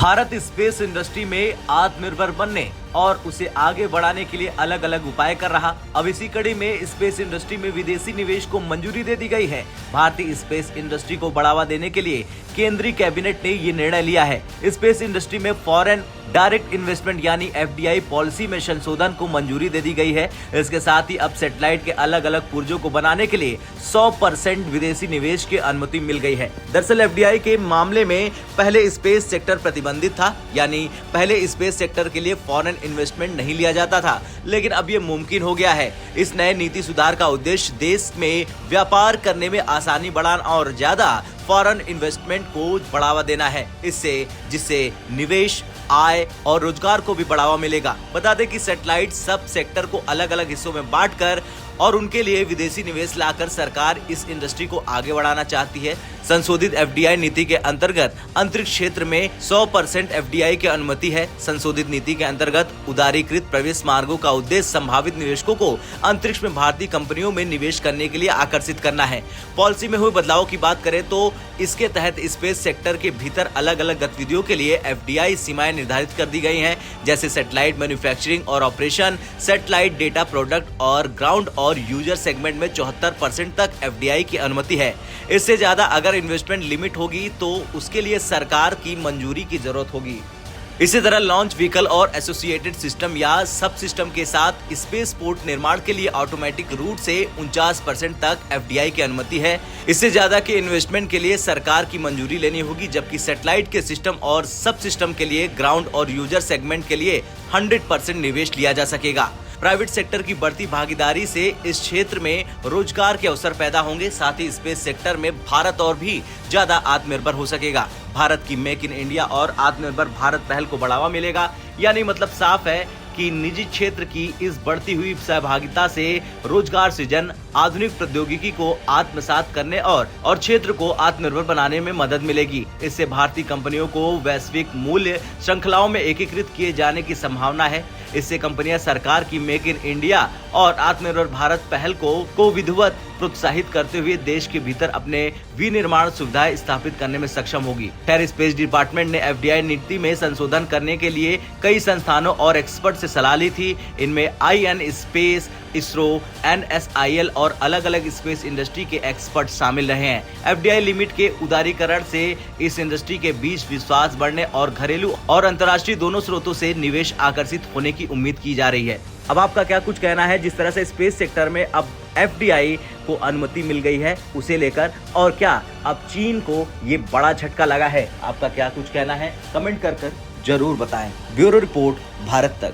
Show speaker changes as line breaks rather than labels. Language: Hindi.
भारत स्पेस इंडस्ट्री में आत्मनिर्भर बनने और उसे आगे बढ़ाने के लिए अलग अलग उपाय कर रहा। अब इसी कड़ी में स्पेस इंडस्ट्री में विदेशी निवेश को मंजूरी दे दी गई है। भारतीय स्पेस इंडस्ट्री को बढ़ावा देने के लिए केंद्रीय कैबिनेट ने ये निर्णय लिया है। स्पेस इंडस्ट्री में फॉरेन डायरेक्ट इन्वेस्टमेंट यानी FDI पॉलिसी में संशोधन को मंजूरी दे दी गई है। इसके साथ ही अब सैटेलाइट के अलग अलग पुर्जों को बनाने के लिए 100% विदेशी निवेश की अनुमति मिल गई है। दरअसल FDI के मामले में पहले स्पेस सेक्टर प्रतिबंधित था, यानी पहले स्पेस सेक्टर के लिए फॉरेन इन्वेस्टमेंट नहीं लिया जाता था, लेकिन अब ये मुमकिन हो गया है। इस नए नीति सुधार का उद्देश्य देश में व्यापार करने में आसानी बढ़ाना और ज्यादा फॉरेन इन्वेस्टमेंट को बढ़ावा देना है, जिससे निवेश, आय और रोजगार को भी बढ़ावा मिलेगा। बता दें कि सैटेलाइट सब सेक्टर को अलग अलग हिस्सों में बांटकर और उनके लिए विदेशी निवेश लाकर सरकार इस इंडस्ट्री को आगे बढ़ाना चाहती है। संशोधित FDI नीति के अंतर्गत अंतरिक्ष क्षेत्र में 100% FDI की अनुमति है। संशोधित नीति के अंतर्गत उदारीकृत प्रवेश मार्गों का उद्देश्य संभावित निवेशकों को अंतरिक्ष में भारतीय कंपनियों में निवेश करने के लिए आकर्षित करना है। पॉलिसी में हुए बदलाव की बात करें तो इसके तहत स्पेस सेक्टर के भीतर अलग अलग गतिविधियों के लिए FDI सीमाएं निर्धारित कर दी गई हैं, जैसे सैटेलाइट मैन्युफैक्चरिंग और ऑपरेशन, सैटेलाइट डेटा प्रोडक्ट और ग्राउंड और यूजर सेगमेंट में 74% तक FDI की अनुमति है। इससे ज्यादा अगर इन्वेस्टमेंट लिमिट होगी तो उसके लिए सरकार की मंजूरी की जरूरत होगी। इसी तरह लॉन्च व्हीकल और एसोसिएटेड सिस्टम या सब सिस्टम के साथ स्पेस पोर्ट निर्माण के लिए ऑटोमेटिक रूट से 49% तक FDI की अनुमति है। इससे ज्यादा के इन्वेस्टमेंट के लिए सरकार की मंजूरी लेनी होगी, जबकि सैटेलाइट के सिस्टम और सब सिस्टम के लिए ग्राउंड और यूजर सेगमेंट के लिए 100% निवेश लिया जा सकेगा। प्राइवेट सेक्टर की बढ़ती भागीदारी से इस क्षेत्र में रोजगार के अवसर पैदा होंगे। साथ ही स्पेस सेक्टर में भारत और भी ज्यादा आत्मनिर्भर हो सकेगा। भारत की मेक इन इंडिया और आत्मनिर्भर भारत पहल को बढ़ावा मिलेगा। यानी मतलब साफ है कि निजी क्षेत्र की इस बढ़ती हुई सहभागिता से रोजगार सृजन, आधुनिक प्रौद्योगिकी को आत्मसात करने और क्षेत्र को आत्मनिर्भर बनाने में मदद मिलेगी। इससे भारतीय कंपनियों को वैश्विक मूल्य श्रृंखलाओं में एकीकृत किए जाने की संभावना है। इससे कंपनियां सरकार की मेक इन इंडिया और आत्मनिर्भर भारत पहल को विधिवत प्रोत्साहित करते हुए देश के भीतर अपने विनिर्माण सुविधाएं स्थापित करने में सक्षम होगी। खैर, स्पेस डिपार्टमेंट ने FDI नीति में संशोधन करने के लिए कई संस्थानों और एक्सपर्ट से सलाह ली थी। इनमें IN स्पेस, इसरो, NSIL और अलग अलग स्पेस इंडस्ट्री के एक्सपर्ट शामिल रहे हैं। FDI लिमिट के उदारीकरण से इस इंडस्ट्री के बीच विश्वास बढ़ने और घरेलू और अंतर्राष्ट्रीय दोनों स्रोतों से निवेश आकर्षित होने की उम्मीद की जा रही है। अब आपका क्या कुछ कहना है जिस तरह से स्पेस सेक्टर में अब FDI को अनुमति मिल गई है उसे लेकर, और क्या अब चीन को ये बड़ा झटका लगा है? आपका क्या कुछ कहना है कमेंट कर जरूर बताएं। ब्यूरो रिपोर्ट, भारत तक।